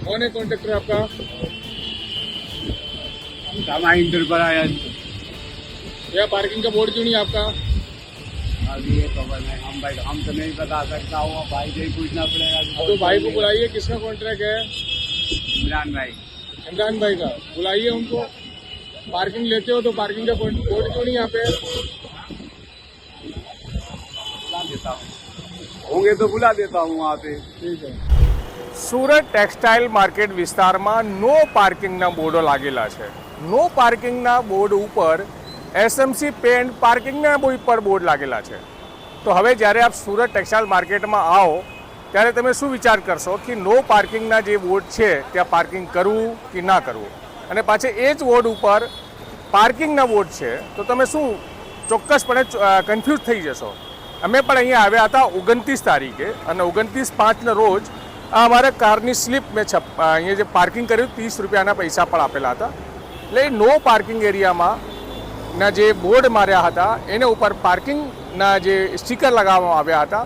कौन है कॉन्ट्रैक्टर आपका? इंटर पर आया। यह पार्किंग का बोर्ड क्यों नहीं आपका? अभी ये खबर नहीं, हम तो नहीं बता सकता हूँ, भाई से ही पूछना पड़ेगा। तो भाई को बुलाइए, किसका कॉन्ट्रैक्ट है? इमरान भाई। इमरान भाई का बुलाइए उनको। पार्किंग लेते हो तो पार्किंग का बोर्ड क्यों नहीं यहाँ पे? बुला देता हूँ, होंगे तो बुला देता हूँ वहाँ पे। ठीक है। સુરત ટેક્સટાઇલ માર્કેટ વિસ્તારમાં નો પાર્કિંગના બોર્ડો લાગેલા છે. નો પાર્કિંગના બોર્ડ ઉપર એસએમસી પે એન્ડ પાર્કિંગના ઉપર બોર્ડ લાગેલા છે. તો હવે જ્યારે આપ સુરત ટેક્સટાઇલ માર્કેટમાં આવો ત્યારે તમે શું વિચાર કરશો કે નો પાર્કિંગના જે બોર્ડ છે ત્યાં પાર્કિંગ કરવું કે ના કરવું, અને પાછે એ જ બોર્ડ ઉપર પાર્કિંગના બોર્ડ છે તો તમે શું ચોક્કસપણે કન્ફ્યુઝ થઈ જશો. અમે પણ અહીંયા આવ્યા હતા 29 તારીખે અને 29/5ના રોજ અમારે કારની સ્લીપ મેં અહીંયા જે પાર્કિંગ કર્યું 30 રૂપિયાના પૈસા પણ આપેલા હતા. એટલે નો પાર્કિંગ એરિયામાં ના જે બોર્ડ માર્યા હતા એને ઉપર પાર્કિંગના જે સ્ટીકર લગાવવામાં આવ્યા હતા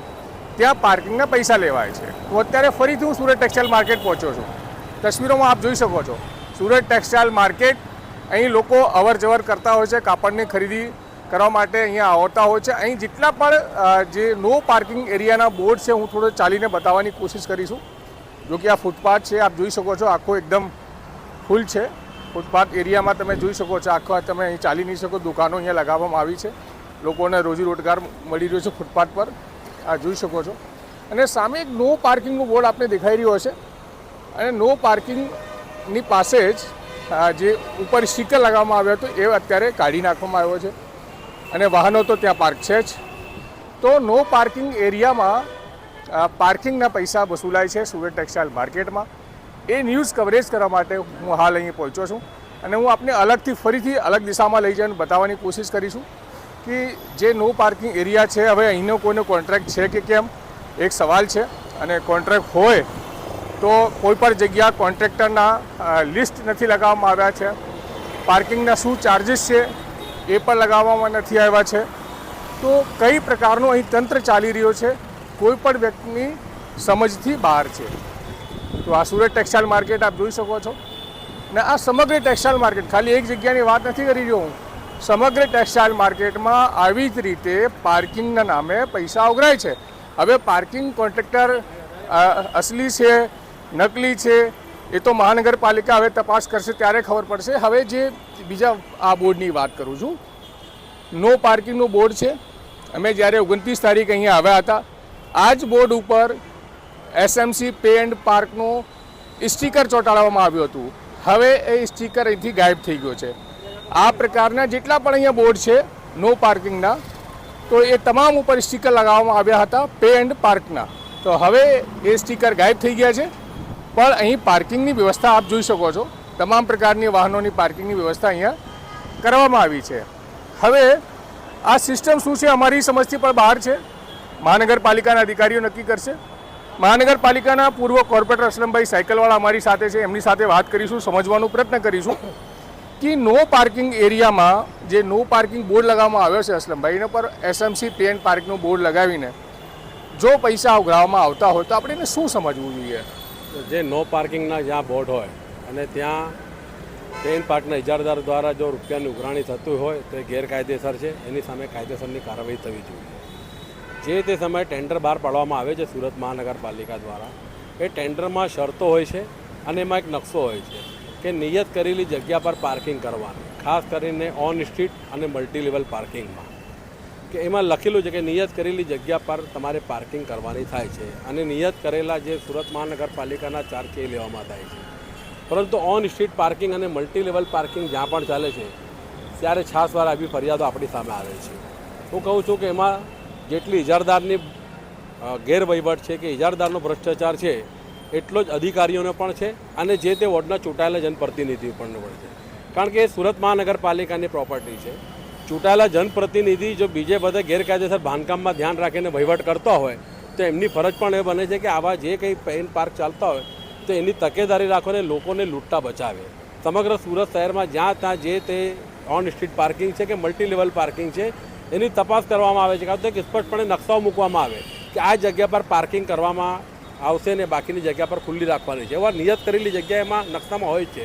ત્યાં પાર્કિંગના પૈસા લેવાય છે. તો અત્યારે ફરીથી હું સુરત ટેક્સટાઇલ માર્કેટ પહોંચ્યો છું. તસવીરોમાં આપ જોઈ શકો છો સુરત ટેક્સટાઇલ માર્કેટ. અહીં લોકો અવર જવર કરતા હોય છે, કાપડની ખરીદી કરવા માટે અહીંયા આવતા હોય છે. અહીં જેટલા પણ જે નો પાર્કિંગ એરિયાના બોર્ડ છે હું થોડો ચાલીને બતાવવાની કોશિશ કરીશું. જો કે આ ફૂટપાથ છે, આપ જોઈ શકો છો આખો એકદમ ફૂલ છે. ફૂટપાથ એરિયામાં તમે જોઈ શકો છો આખો તમે અહીં ચાલી નહીં શકો, દુકાનો અહીંયા લગાવવામાં આવી છે, લોકોને રોજી રોજગાર મળી રહ્યો છે ફૂટપાથ પર, આ જોઈ શકો છો. અને સામે એક નો પાર્કિંગનું બોર્ડ આપને દેખાઈ રહ્યો હશે અને નો પાર્કિંગની પાસે જ જે ઉપર સ્ટીકર લગાવવામાં આવ્યો હતો એ અત્યારે કાઢી નાખવામાં આવ્યો છે અને વાહનો તો ત્યાં પાર્ક છે જ. તો નો પાર્કિંગ એરિયામાં પાર્કિંગના પૈસા વસૂલાય છે સુરત ટેક્સટાઇલ માર્કેટમાં. એ ન્યૂઝ કવરેજ કરવા માટે હું હાલ અહીં પહોંચ્યો છું અને હું આપને અલગથી ફરીથી અલગ દિશામાં લઈ જઈને બતાવવાની કોશિશ કરીશું કે જે નો પાર્કિંગ એરિયા છે હવે અહીંનો કોઈનો કોન્ટ્રાક્ટ છે કે કેમ, એક સવાલ છે. અને કોન્ટ્રાક્ટ હોય તો કોઈ પણ જગ્યા કોન્ટ્રાક્ટરના લિસ્ટ નથી લગાવવામાં આવ્યા છે. પાર્કિંગના શું ચાર્જીસ છે એ પણ લગાવવામાં નથી આવ્યા છે. તો કઈ પ્રકારનું અહીં તંત્ર ચાલી રહ્યો છે કોઈ પણ વ્યક્તિની સમજથી બહાર છે. તો આ સુરત ટેક્સટાઇલ માર્કેટ આપ જોઈ શકો છો ને આ સમગ્ર ટેક્સટાઇલ માર્કેટ, ખાલી એક જગ્યાની વાત નથી કરી રહ્યો હું, સમગ્ર ટેક્સટાઇલ માર્કેટમાં આવી જ રીતે પાર્કિંગના નામે પૈસા ઉઘરાય છે. હવે પાર્કિંગ કોન્ટ્રાક્ટર અસલી છે નકલી છે એ તો મહાનગરપાલિકા હવે તપાસ કરશે ત્યારે ખબર પડશે. હવે જે બીજા આ બોર્ડની વાત કરું છું, નો પાર્કિંગનું બોર્ડ છે. અમે જ્યારે 29 તારીખે અહીંયા આવ્યા હતા આ જ બોર્ડ ઉપર એસએમસી પે એન્ડ પાર્કનું સ્ટીકર ચોંટાડવામાં આવ્યું હતું. હવે એ સ્ટીકર અહીંથી ગાયબ થઈ ગયો છે. આ પ્રકારના જેટલા પણ અહીંયા બોર્ડ છે નો પાર્કિંગના તો એ તમામ ઉપર સ્ટીકર લગાવવામાં આવ્યા હતા પે એન્ડ પાર્કના. તો હવે એ સ્ટીકર ગાયબ થઈ ગયા છે. પણ અહીં પાર્કિંગની વ્યવસ્થા આપ જોઈ શકો છો, તમામ પ્રકારની વાહનોની પાર્કિંગની વ્યવસ્થા અહીંયા કરવામાં આવી છે. હવે આ સિસ્ટમ શું છે અમારી સમજથી પણ બહાર છે. મહાનગરપાલિકાના અધિકારીઓ નક્કી કરશે. મહાનગરપાલિકાના પૂર્વ કોર્પોરેટર અસલમભાઈ સાયકલવાળા અમારી સાથે છે, એમની સાથે વાત કરીશું, સમજવાનો પ્રયત્ન કરીશું કે નો પાર્કિંગ એરિયામાં જે નો પાર્કિંગ બોર્ડ લગાવવામાં આવ્યો છે અસલમભાઈ, એના પર એસએમસી પે એન્ડ પાર્કનું બોર્ડ લગાવીને જો પૈસા ઉઘરાવવામાં આવતા હોય તો આપણે એને શું સમજવું જોઈએ? જે નો પાર્કિંગના જ્યાં બોર્ડ હોય અને ત્યાં પે એન્ડ પાર્કના ઇજારદાર દ્વારા જો રૂપિયાની ઉઘરાણી થતું હોય તો એ ગેરકાયદેસર છે. એની સામે કાયદેસરની કાર્યવાહી થવી જોઈએ. જે તે સમયે ટેન્ડર બહાર પાડવામાં આવે છે સુરત મહાનગરપાલિકા દ્વારા, એ ટેન્ડરમાં શરતો હોય છે અને એમાં એક નકશો હોય છે કે નિયત કરેલી જગ્યા પર પાર્કિંગ કરવાનું, ખાસ કરીને ઓન સ્ટ્રીટ અને મલ્ટી લેવલ પાર્કિંગમાં, કે એમાં લખેલું છે કે નિયત કરેલી જગ્યા પર તમારે પાર્કિંગ કરવાની થાય છે અને નિયત કરેલા જે સુરત મહાનગરપાલિકાના ચાર્જ એ લેવામાં થાય છે. પરંતુ ઓન સ્ટ્રીટ પાર્કિંગ અને મલ્ટી લેવલ પાર્કિંગ જ્યાં પણ ચાલે છે ત્યારે છાસવાર આવી ફરિયાદો આપણી સામે આવે છે. હું કહું છું કે એમાં જેટલી ઇજારદારની ગેરવહીવટ છે કે ઇજારદારનો ભ્રષ્ટાચાર છે એટલો જ અધિકારીઓને પણ છે અને જે તે વોર્ડના ચૂંટાયેલા જનપ્રતિનિધિઓ પણ છે. કારણ કે એ સુરત મહાનગરપાલિકાની પ્રોપર્ટી છે. ચૂંટાયેલા જનપ્રતિનિધિ જો બીજે બધે ગેરકાયદેસર બાંધકામમાં ધ્યાન રાખીને વહીવટ કરતા હોય તો એમની ફરજ પણ એ બને છે કે આવા જે કંઈ પે એન્ડ પાર્ક ચાલતા હોય તો એની તકેદારી રાખો ને લોકોને લૂંટતા બચાવે. સમગ્ર સુરત શહેરમાં જ્યાં ત્યાં જે તે ઓન સ્ટ્રીટ પાર્કિંગ છે કે મલ્ટી લેવલ પાર્કિંગ છે એની તપાસ કરવામાં આવે છે. કાં તો એક સ્પષ્ટપણે નકશાઓ મૂકવામાં આવે કે આ જગ્યા પર પાર્કિંગ કરવામાં આવશે ને બાકીની જગ્યા પર ખુલ્લી રાખવાની છે. એવા નિયત કરેલી જગ્યા એમાં નકશામાં હોય છે,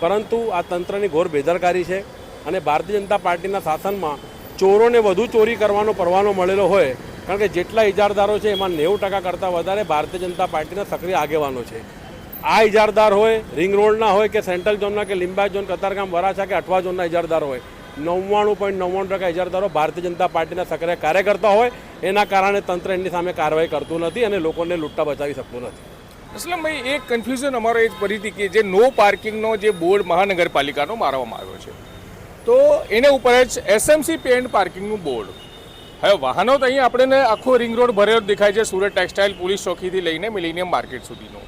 પરંતુ આ તંત્રની ઘોર બેદરકારી છે. અને ભારતીય જનતા પાર્ટીના શાસનમાં ચોરોને વધુ ચોરી કરવાનો પરવાનો મળેલો હોય, કારણ કે જેટલા ઇજારદારો છે એમાં 90% કરતાં વધારે ભારતીય જનતા પાર્ટીના સક્રિય આગેવાનો છે. આ ઇજારદાર હોય, રિંગ રોડના હોય કે સેન્ટ્રલ ઝોનના કે લિંબાયત ઝોન, કતારગામ, વરાછા કે અઠવા ઝોનના ઇજારદાર હોય, 99.99% ઇજારદારો ભારતીય જનતા પાર્ટીના સક્રિય કાર્યકર્તા હોય. એના કારણે તંત્ર એમની સામે કાર્યવાહી કરતું નથી અને લોકોને લૂંટા બચાવી શકતું નથી. અસલમભાઈ, એક કન્ફ્યુઝન અમારો એ જ પડી હતી કે જે નો પાર્કિંગનો જે બોર્ડ મહાનગરપાલિકાનો મારવામાં આવ્યો છે, તો એને ઉપર જ એસએમસી પે એન્ડ પાર્કિંગનું બોર્ડ. હવે વાહનો તો અહીંયા આપણને આખો રિંગ રોડ ભરેલો દેખાય છે, સુરત ટેક્સટાઇલ પોલીસ ચોકીથી લઈને મિલેનિયમ માર્કેટ સુધીનો.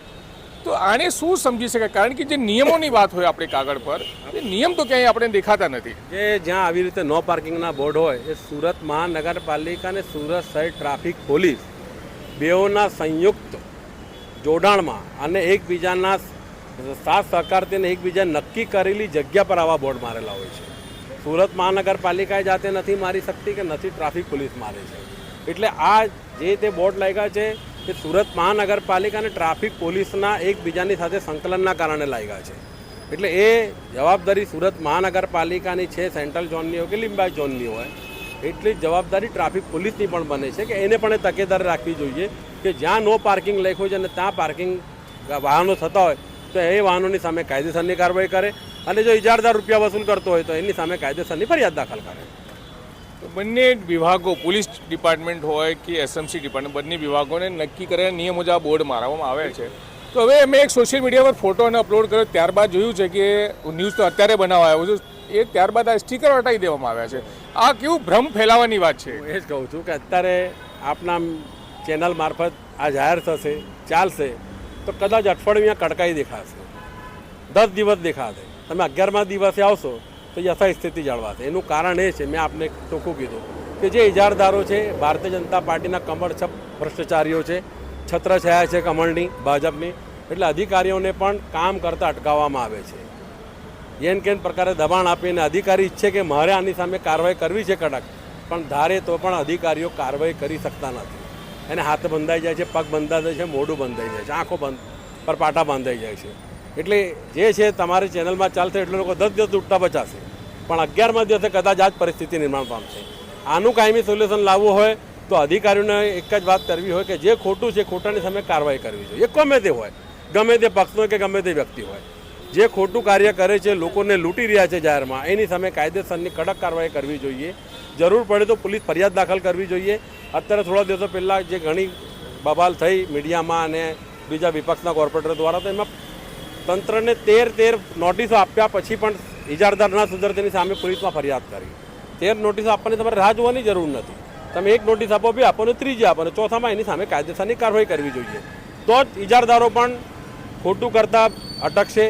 તો આને શું સમજી શકાય? કારણ કે જે નિયમોની વાત હોય આપણે કાગળ પર, એ નિયમ તો ક્યાંય આપણે દેખાતા નથી. જે જ્યાં આવી રીતે નો પાર્કિંગના બોર્ડ હોય એ સુરત મહાનગરપાલિકા અને સુરત શહેર ટ્રાફિક પોલીસ બેઓના સંયુક્ત જોડાણમાં અને એકબીજાના સાથ સહકારથી અને એકબીજા નક્કી કરેલી જગ્યા પર આવા બોર્ડ મારેલા હોય છે. સુરત મહાનગરપાલિકાએ જાતે નથી મારી શકતી કે નથી ટ્રાફિક પોલીસ મારે છે. એટલે આ જે તે બોર્ડ લાગ્યા છે એ સુરત મહાનગરપાલિકા અને ટ્રાફિક પોલીસના એકબીજાની સાથે સંકલનના કારણે લાગ્યા છે. એટલે એ જવાબદારી સુરત મહાનગરપાલિકાની છે, સેન્ટ્રલ ઝોનની હોય કે લિંબાયત ઝોનની હોય, એટલી જ જવાબદારી ટ્રાફિક પોલીસની પણ બને છે કે એને પણ એ તકેદારી રાખવી જોઈએ કે જ્યાં નો પાર્કિંગ લખ્યું છે અને ત્યાં પાર્કિંગ વાહનો થતા હોય તો એ વાહનોની સામે કાયદેસરની કાર્યવાહી કરે અને જો ઇજારદાર રૂપિયા વસૂલ કરતો હોય તો એની સામે કાયદેસરની ફરિયાદ દાખલ કરે. તો બંને વિભાગો, પોલીસ ડિપાર્ટમેન્ટ હોય કે એસએમસી ડિપાર્ટમેન્ટ, બંને વિભાગોને નક્કી કરેલા નિયમ મુજબ આ બોર્ડ મારવામાં આવે છે. તો હવે મેં એક સોશિયલ મીડિયા પર ફોટો અને અપલોડ કર્યો, ત્યારબાદ જોયું છે કે ન્યૂઝ તો અત્યારે બનાવવા આવ્યો છું, એ ત્યારબાદ આ સ્ટીકર હટાવી દેવામાં આવ્યા છે. આ કેવું ભ્રમ ફેલાવાની વાત છે? હું એ જ કહું છું કે અત્યારે આપના ચેનલ મારફત આ જાહેર થશે, ચાલશે તો કદાચ અઠવાડિયું કડકાઈ દેખાશે, 10 દિવસ દેખાશે. તમે 11મા દિવસે આવશો તો યથાસ્થિતિ જળવાશે. એનું કારણ એ છે, મેં આપને ચોખ્ખું કીધું કે જે ઇજારદારો છે ભારતીય જનતા પાર્ટીના કમરછપ ભ્રષ્ટાચારીઓ છે, છત્રછાયા છે કમળની, ભાજપની. એટલે અધિકારીઓને પણ કામ કરતાં અટકાવવામાં આવે છે. એન કેન પ્રકારે દબાણ આપીને અધિકારી ઈચ્છે કે મારે આની સામે કાર્યવાહી કરવી છે કડક, પણ ધારે તો પણ અધિકારીઓ કાર્યવાહી કરી શકતા નથી. એને હાથ બંધાઈ જાય છે, પગ બંધાઈ જાય છે, મોઢું બંધાઈ જાય છે, આંખો પર પાટા બાંધાઈ જાય છે. એટલે જે છે તમારી ચેનલમાં ચાલશે એટલે લોકો 10 દિવસ ઉઠતા બચાશે, પણ 11મા દિવસે કદાચ આ જ પરિસ્થિતિ નિર્માણ પામશે. આનું કાયમી સોલ્યુશન લાવવું હોય તો અધિકારીઓને એક જ વાત કરવી હોય કે જે ખોટું છે ખોટાની સામે કાર્યવાહી કરવી જોઈએ. એ ગમે તે હોય, ગમે તે પક્ષનો કે ગમે તે વ્યક્તિ હોય, જે ખોટું કાર્ય કરે છે, લોકોને લૂંટી રહ્યા છે જાહેરમાં, એની સામે કાયદેસરની કડક કાર્યવાહી કરવી જોઈએ. જરૂર પડે તો પોલીસ ફરિયાદ દાખલ કરવી જોઈએ. અત્યારે થોડા દિવસો પહેલાં જે ઘણી બબાલ થઈ મીડિયામાં અને બીજા વિપક્ષના કોર્પોરેટર દ્વારા, તો એમાં તંત્રને 13 નોટિસો આપ્યા પછી પણ ઇજારદાર ના સુધરતેની સામે પોલીસમાં ફરિયાદ કરી. 13 નોટિસો આપવાની તમારે રાહ જોવાની જરૂર નથી. તમે એક નોટિસ આપો, બી આપો ને ત્રીજી આપો ને ચોથામાં એની સામે કાયદેસરની કાર્યવાહી કરવી જોઈએ. તો જ ઇજારદારો પણ ખોટું કરતા અટકશે.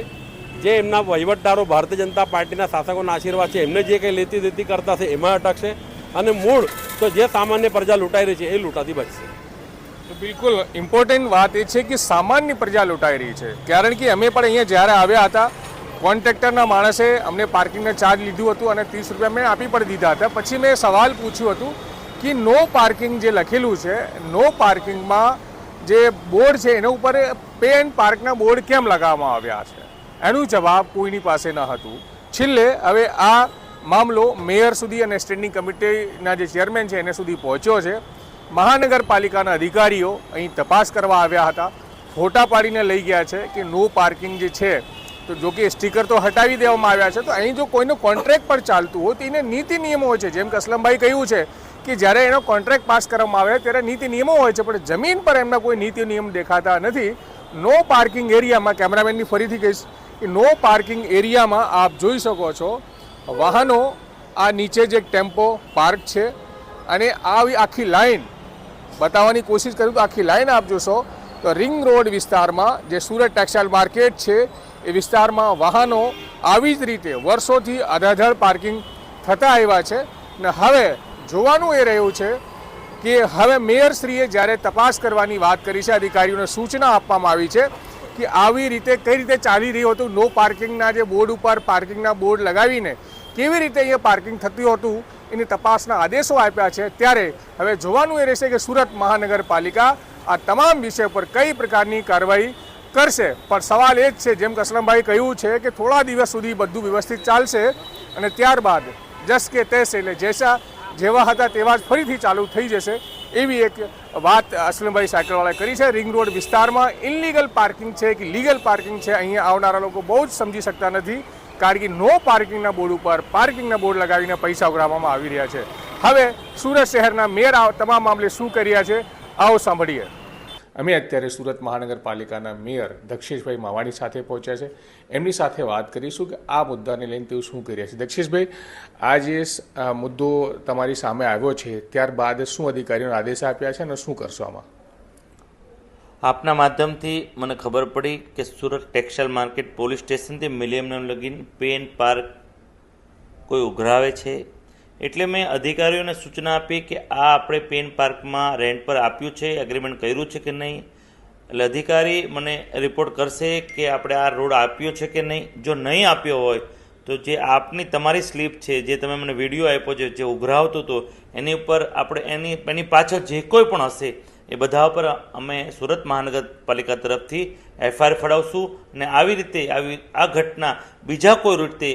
જે એમના વહીવટદારો ભારતીય જનતા પાર્ટીના શાસકોના આશીર્વાદ છે એમને જે કંઈ લેતી દેતી કરતા છે એમાં અટકશે, અને મૂળ તો જે સામાન્ય પ્રજા લૂંટાઈ રહી છે એ લૂંટાતી બચશે. તો બિલકુલ ઇમ્પોર્ટન્ટ વાત એ છે કે સામાન્ય પ્રજા લૂંટાઈ રહી છે. કારણ કે અમે પણ અહીંયા જ્યારે આવ્યા હતા, કોન્ટ્રાક્ટરના માણસે અમને પાર્કિંગના ચાર્જ લીધું હતું અને 30 રૂપિયા મેં આપી પણ દીધા હતા. પછી મેં સવાલ પૂછ્યું હતું કે નો પાર્કિંગ જે લખેલું છે, નો પાર્કિંગમાં જે બોર્ડ છે એના ઉપર પે એન્ડ પાર્કના બોર્ડ કેમ લગાવવામાં આવ્યા છે? એનું જવાબ કોઈની પાસે ન હતું. છેલ્લે હવે આ મામલો મેયર સુધી અને સ્ટેન્ડિંગ કમિટીના જે ચેરમેન છે એને સુધી પહોંચ્યો છે. મહાનગરપાલિકાના અધિકારીઓ અહીં તપાસ કરવા આવ્યા હતા, ફોટા પાડીને લઈ ગયા છે કે નો પાર્કિંગ જે છે, તો જો કે સ્ટીકર તો હટાવી દેવામાં આવ્યા છે. તો અહીં જો કોઈનો કોન્ટ્રાક્ટ પર ચાલતું હોય તો એને નીતિ નિયમો હોય છે. જેમ કે અસલમભાઈ કહ્યું છે કે જ્યારે એનો કોન્ટ્રાક્ટ પાસ કરવામાં આવે ત્યારે નીતિ નિયમો હોય છે, પણ જમીન પર એમના કોઈ નીતિ નિયમ દેખાતા નથી. નો પાર્કિંગ એરિયામાં, કેમેરામેનની ફરીથી કહીશ કે નો પાર્કિંગ એરિયામાં આપ જોઈ શકો છો વાહનો, આ નીચે જે ટેમ્પો પાર્ક છે અને આવી આખી લાઈન બતાવવાની કોશિશ કરું તો આખી લાઈન આપ જોશો તો રિંગ રોડ વિસ્તારમાં જે સુરત ટેક્સટાઇલ માર્કેટ છે એ વિસ્તારમાં વાહનો આવી જ રીતે વર્ષોથી અધાધડ પાર્કિંગ થતા આવ્યા છે. ને હવે જોવાનું એ રહ્યું છે કે હવે મેયરશ્રીએ જ્યારે તપાસ કરવાની વાત કરી છે, અધિકારીઓને સૂચના આપવામાં આવી છે કે આવી રીતે કઈ રીતે ચાલી રહ્યું હતું, નો પાર્કિંગના જે બોર્ડ ઉપર પાર્કિંગના બોર્ડ લગાવીને કેવી રીતે અહીંયા પાર્કિંગ થતું હતું એની તપાસના આદેશો આપ્યા છે, ત્યારે હવે જોવાનું એ રહેશે કે સુરત મહાનગરપાલિકા આ તમામ વિષય પર કઈ પ્રકારની કાર્યવાહી કરશે. પણ સવાલ એ જ છે, જેમ કે અસલમભાઈ કહ્યું છે કે થોડા દિવસ સુધી બધું વ્યવસ્થિત ચાલશે અને ત્યારબાદ જસ કે તેસ એટલે જેવા હતા તેવા જ ફરીથી ચાલુ થઈ જશે, એવી એક વાત અસલમભાઈ સાયકલવાળાએ કરી છે. રિંગ રોડ વિસ્તારમાં ઇનલીગલ પાર્કિંગ છે કે લીગલ પાર્કિંગ છે, અહીંયા આવનારા લોકો બહુ જ સમજી શકતા નથી, કારણ કે નો પાર્કિંગના બોર્ડ ઉપર પાર્કિંગના બોર્ડ લગાવીને પૈસા ઉઘરાવવામાં આવી રહ્યા છે. હવે સુરત શહેરના મેયર આ તમામ મામલે શું કરી રહ્યા છે, આવો સાંભળીએ. અમે અત્યારે સુરત મહાનગરપાલિકાના મેયર દક્ષેશભાઈ માવાણી સાથે પહોંચ્યા છે. એમની સાથે વાત કરીશું કે આ મુદ્દાને લઈને તેઓ શું કરી રહ્યા છે. દક્ષેશભાઈ, આ જે મુદ્દો તમારી સામે આવ્યો છે, ત્યારબાદ શું અધિકારીઓને આદેશ આપ્યા છે અને શું કરશો આમાં? આપના માધ્યમથી મને ખબર પડી કે સુરત ટેક્સટાઇલ માર્કેટ પોલીસ સ્ટેશનથી મિલિયમ લગીન પેન પાર્ક કોઈ ઉઘરાવે છે, એટલે મેં અધિકારીઓને સૂચના આપી કે આ આપણે પેન પાર્કમાં રેન્ટ પર આપ્યું છે, એગ્રીમેન્ટ કર્યું છે કે નહીં. એટલે અધિકારી મને રિપોર્ટ કરશે કે આપણે આ રોડ આપ્યો છે કે નહીં. જો નહીં આપ્યો હોય તો જે આપની તમારી સ્લીપ છે, જે તમે મને વિડીયો આપ્યો છે, જે ઉઘરાવતો હતો એની ઉપર આપણે એની પાછળ જે કોઈ પણ હશે એ બધા ઉપર અમે સુરત મહાનગરપાલિકા તરફથી FIR ફડાવશું અને આવી રીતે આ ઘટના બીજા કોઈ રીતે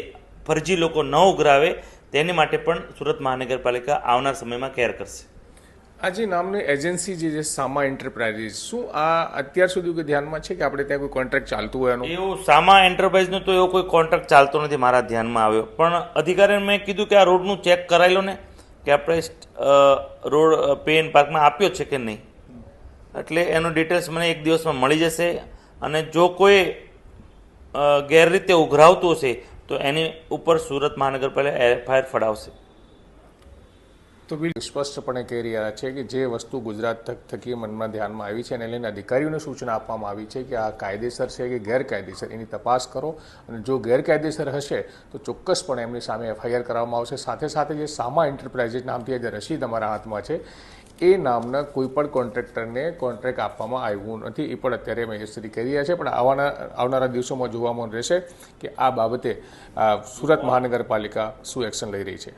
ફરજી લોકો ન ઉઘરાવે તેની માટે પણ સુરત મહાનગરપાલિકા આવનાર સમયમાં કેર કરશે. આ જે નામની એજન્સી જે સામા એન્ટરપ્રાઇઝીસ, શું આ અત્યાર સુધી કોઈ ધ્યાનમાં છે કે આપણે ત્યાં કોઈ કોન્ટ્રાક્ટ ચાલતું હોય એનું? એવું સામા એન્ટરપ્રાઇઝનો તો એવો કોઈ કોન્ટ્રાક્ટ ચાલતો નથી મારા ધ્યાનમાં આવ્યો, પણ અધિકારીને મેં કીધું કે આ રોડનું ચેક કરાવી લો ને કે આપણે રોડ પેન પાર્કમાં આપ્યો છે કે નહીં. એટલે એનું ડિટેલ્સ મને એક દિવસમાં મળી જશે અને જો કોઈ ગેરરીતે ઉઘરાવતું હશે તો એની ઉપર સુરત મહાનગરપાલિકા FIR ફડાવશે. તો બિલકુલ સ્પષ્ટપણે કહી રહ્યા છે કે જે વસ્તુ ગુજરાત થકી મનમાં ધ્યાનમાં આવી છે એને લઈને અધિકારીઓને સૂચના આપવામાં આવી છે કે આ કાયદેસર છે કે ગેરકાયદેસર એની તપાસ કરો, અને જો ગેરકાયદેસર હશે તો ચોક્કસપણે એમની સામે FIR કરવામાં આવશે. સાથે સાથે જે સામા એન્ટરપ્રાઇઝીસ નામથી જે રસીદ અમારા હાથમાં છે એ નામના કોઈ પણ કોન્ટ્રાક્ટરને કોન્ટ્રાક્ટ આપવામાં આવ્યું નથી, એ પણ અત્યારે મેજિસ્ટ્રેટ કરી રહ્યા છે. પણ આવનારા દિવસોમાં જોવામાં રહેશે કે આ બાબતે સુરત મહાનગરપાલિકા શું એક્શન લઈ રહી છે.